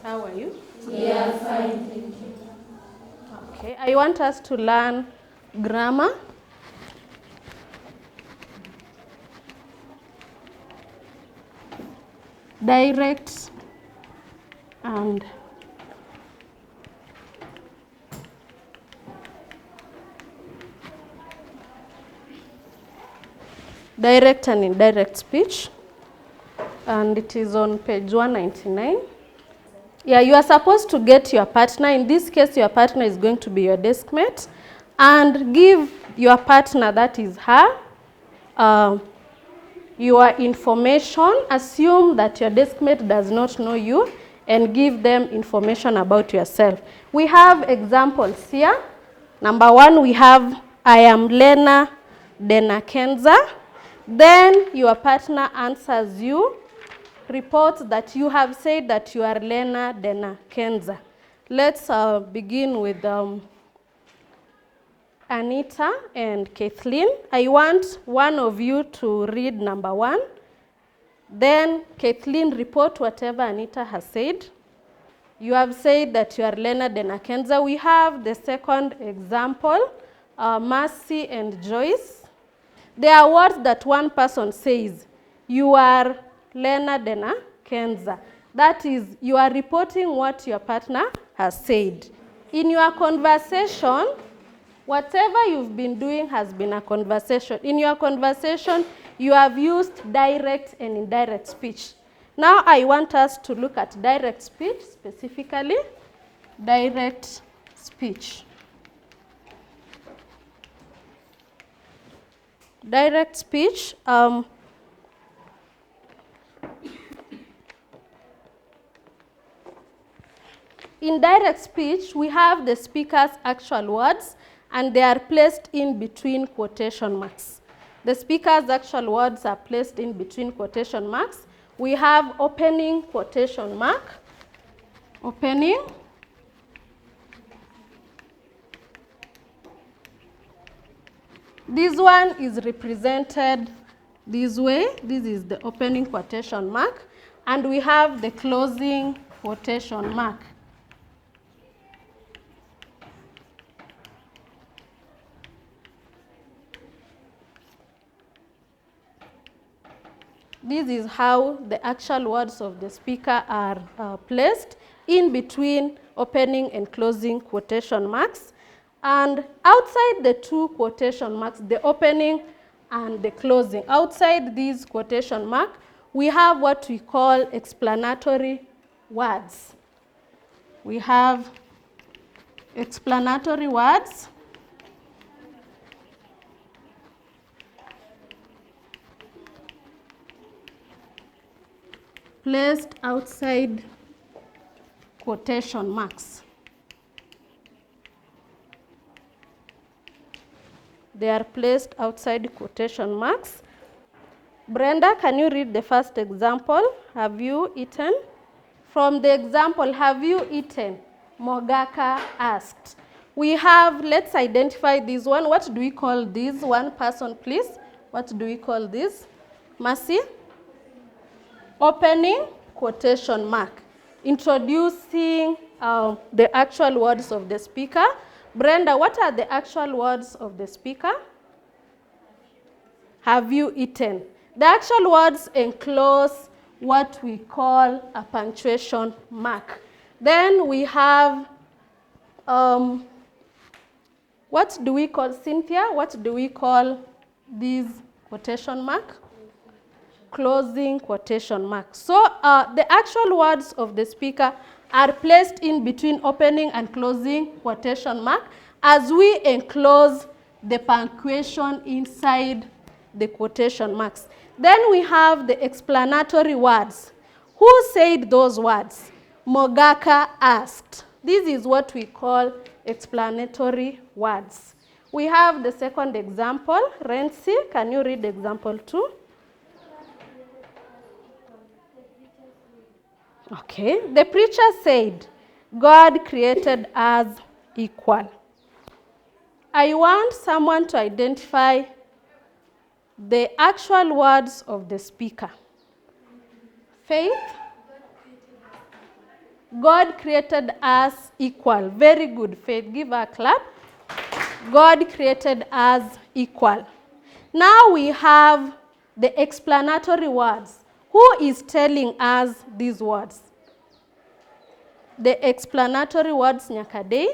How are you? Yeah, fine, thank you. Okay, I want us to learn grammar. Direct and indirect speech, and it is on page 199. Yeah, you are supposed to get your partner. In this case, your partner is going to be your deskmate, and give your partner, that is her, your information. Assume that your deskmate does not know you and give them information about yourself. We have examples here. Number 1, we have, I am Lena Denakenza. Then your partner answers you, reports that you have said that you are Lena Denakenza. Let's begin with Anita and Kathleen. I want one of you to read number 1. Then Kathleen, report whatever Anita has said. You have said that you are Lena Denakenza. We have the second example, Mercy and Joyce. There are words that one person says, you are Lena Denakenza. That is, you are reporting what your partner has said. In your conversation, whatever you've been doing has been a conversation. In your conversation, you have used direct and indirect speech. Now I want us to look at direct speech, specifically direct speech. Direct speech, in direct speech, we have the speaker's actual words, and they are placed in between quotation marks. The speaker's actual words are placed in between quotation marks. We have opening quotation mark, opening. This one is represented this way. This is the opening quotation mark. And we have the closing quotation mark. This is how the actual words of the speaker are placed in between opening and closing quotation marks. And outside the two quotation marks, the opening and the closing, outside these quotation marks, we have what we call explanatory words. We have explanatory words. Placed outside quotation marks. They are placed outside quotation marks. Brenda, can you read the first example? Have you eaten? From the example, have you eaten? Mogaka asked. We have, let's identify this one. What do we call this? One person, please. What do we call this? Mercy? Opening quotation mark. Introducing the actual words of the speaker. Brenda, what are the actual words of the speaker? Have you eaten? The actual words enclose what we call a punctuation mark. Then we have, what do we call, Cynthia? What do we call this quotation mark? Closing quotation mark. So the actual words of the speaker are placed in between opening and closing quotation mark as we enclose the punctuation inside the quotation marks. Then we have the explanatory words. Who said those words? Mogaka asked. This is what we call explanatory words. We have the second example. Renzi, can you read example 2? Okay, the preacher said, God created us equal. I want someone to identify the actual words of the speaker. Faith? God created us equal. Very good, Faith. Give her a clap. God created us equal. Now we have the explanatory words. Who is telling us these words? The explanatory words, Nyakadei.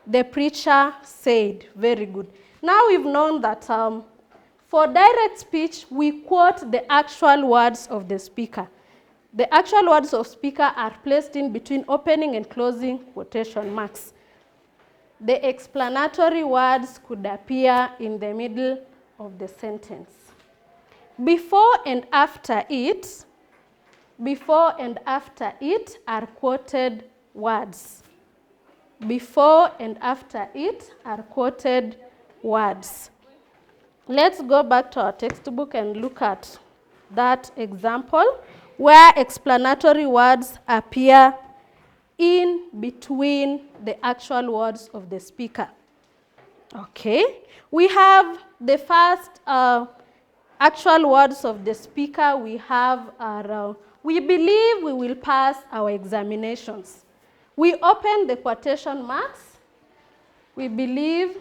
The preacher said. Very good. Now we've known that for direct speech, we quote the actual words of the speaker. The actual words of speaker are placed in between opening and closing quotation marks. The explanatory words could appear in the middle of the sentence. Before and after it are quoted words. Before and after it are quoted words. Let's go back to our textbook and look at that example where explanatory words appear in between the actual words of the speaker. Okay, we have the first actual words of the speaker we have are, we believe we will pass our examinations. We open the quotation marks. We believe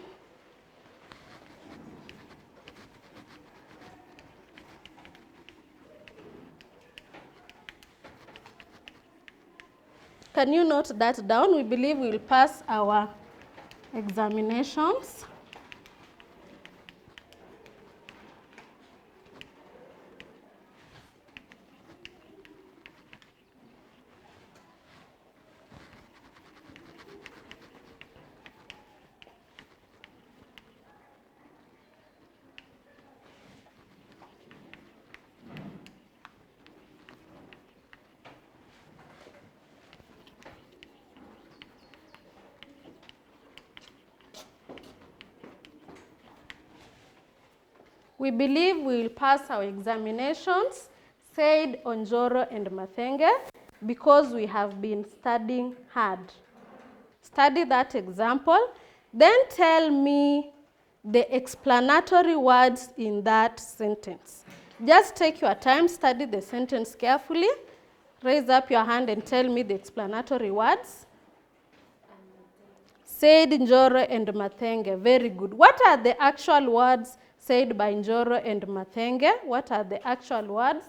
can you note that down? We believe we will pass our examinations. We believe we will pass our examinations, said Onjoro and Mathenge, because we have been studying hard. Study that example, then tell me the explanatory words in that sentence. Just take your time, study the sentence carefully. Raise up your hand and tell me the explanatory words. Said Njoro and Mathenge. Very good. What are the actual words said by Njoro and Mathenge? What are the actual words?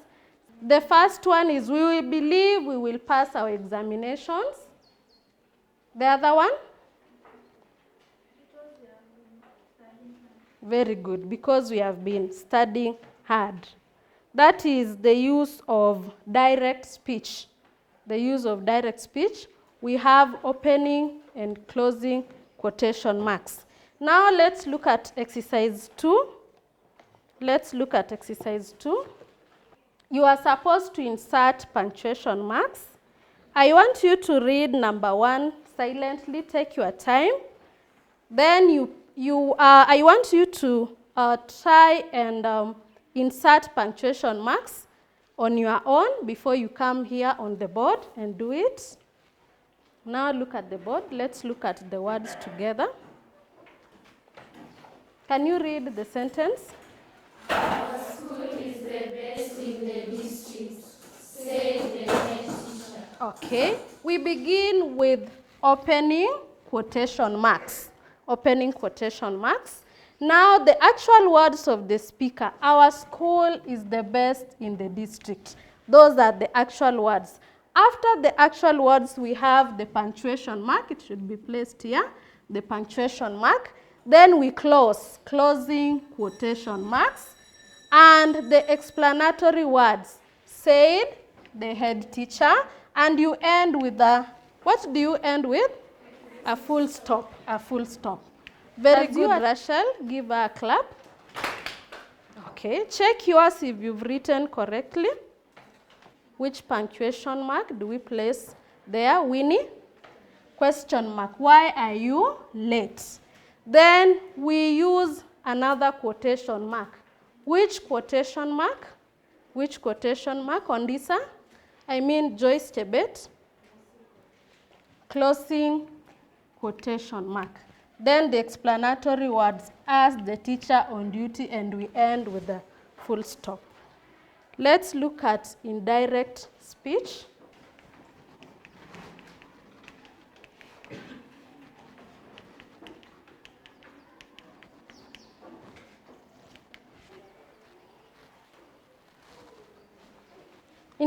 The first one is, we will believe we will pass our examinations. The other one? Very good, because we have been studying hard. That is the use of direct speech. The use of direct speech. We have opening and closing quotation marks. Now let's look at exercise 2. Let's look at exercise 2. You are supposed to insert punctuation marks. I want you to read number 1 silently. Take your time. Then I want you to try and insert punctuation marks on your own before you come here on the board and do it. Now look at the board. Let's look at the words together. Can you read the sentence? Our school is the best in the district, said the head teacher. Okay. We begin with opening quotation marks. Opening quotation marks. Now the actual words of the speaker. Our school is the best in the district. Those are the actual words. After the actual words, we have the punctuation mark. It should be placed here, the punctuation mark. Then we close, closing quotation marks. And the explanatory words, said the head teacher. And you end with a, what do you end with? A full stop, a full stop. Very good, Rachel. Give her a clap. Okay, check yours if you've written correctly. Which punctuation mark do we place there? Winnie? Question mark. Why are you late? Then we use another quotation mark. Which quotation mark? Which quotation mark, Ondisa? I mean Joyce Chebet. Closing quotation mark. Then the explanatory words, as the teacher on duty, and we end with a full stop. Let's look at indirect speech.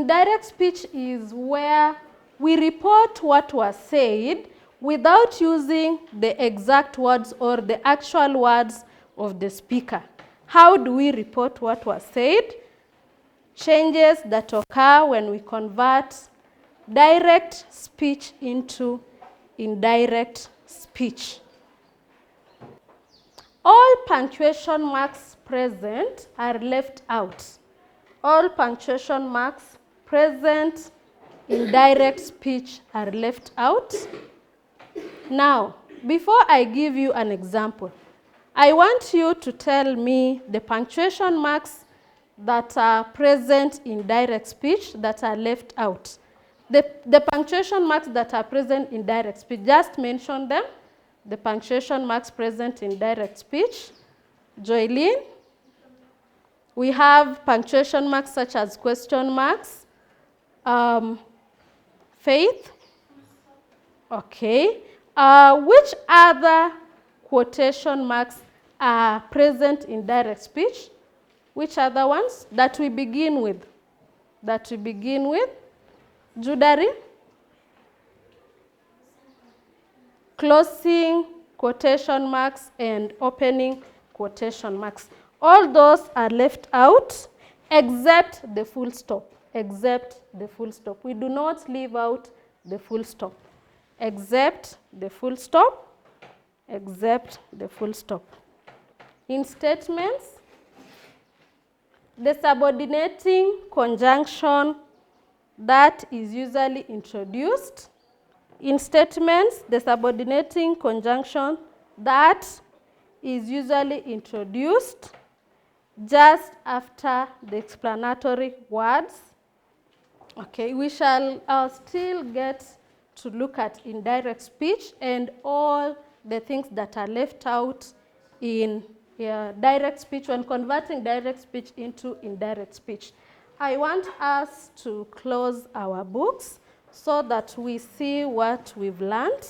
indirect speech is where we report what was said without using the exact words or the actual words of the speaker. How do we report what was said? Changes that occur when we convert direct speech into indirect speech. All punctuation marks present are left out. All punctuation marks present in direct speech are left out. Now, before I give you an example, I want you to tell me the punctuation marks that are present in direct speech that are left out. The punctuation marks that are present in direct speech, just mention them. The punctuation marks present in direct speech. Joylene? We have punctuation marks such as question marks. Faith? Okay. Which other quotation marks are present in direct speech? Which other ones? That we begin with. That we begin with. Judari? Closing quotation marks and opening quotation marks. All those are left out except the full stop. Except the full stop. We do not leave out the full stop. Except the full stop. Except the full stop. In statements, the subordinating conjunction that is usually introduced. In statements, the subordinating conjunction that is usually introduced just after the explanatory words. Okay, we shall still get to look at indirect speech and all the things that are left out in direct speech when converting direct speech into indirect speech. I want us to close our books so that we see what we've learned.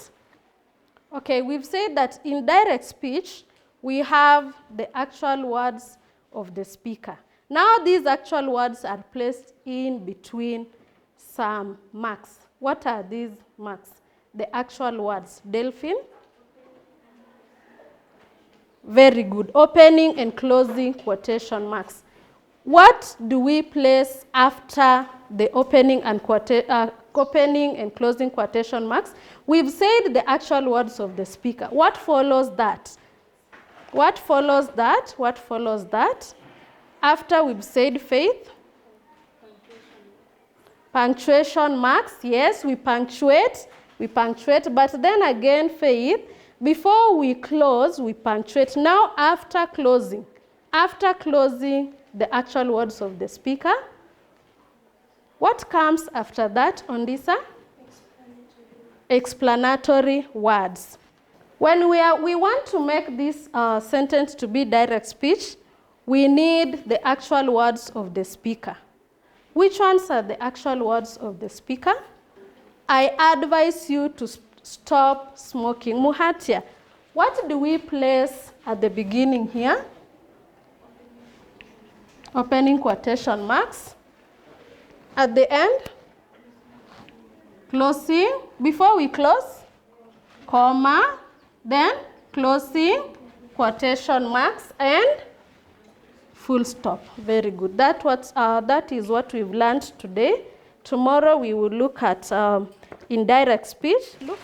Okay, we've said that in direct speech, we have the actual words of the speaker. Now these actual words are placed in between some marks. What are these marks? The actual words. Delphine? Very good. Opening and closing quotation marks. What do we place after the opening and closing quotation marks? We've said the actual words of the speaker. What follows that? What follows that? What follows that? After we've said faith. Punctuation marks. Yes, we punctuate, but then again faith. Before we close, we punctuate. Now after closing the actual words of the speaker, what comes after that, Ondisa? Explanatory words. When we want to make this sentence to be direct speech, we need the actual words of the speaker. Which ones are the actual words of the speaker? I advise you to stop smoking. Muhatia, what do we place at the beginning here? Opening quotation marks. At the end, closing. Before we close, comma, then closing quotation marks and full stop. Very good. That is what we've learned today. Tomorrow we will look at indirect speech. Look.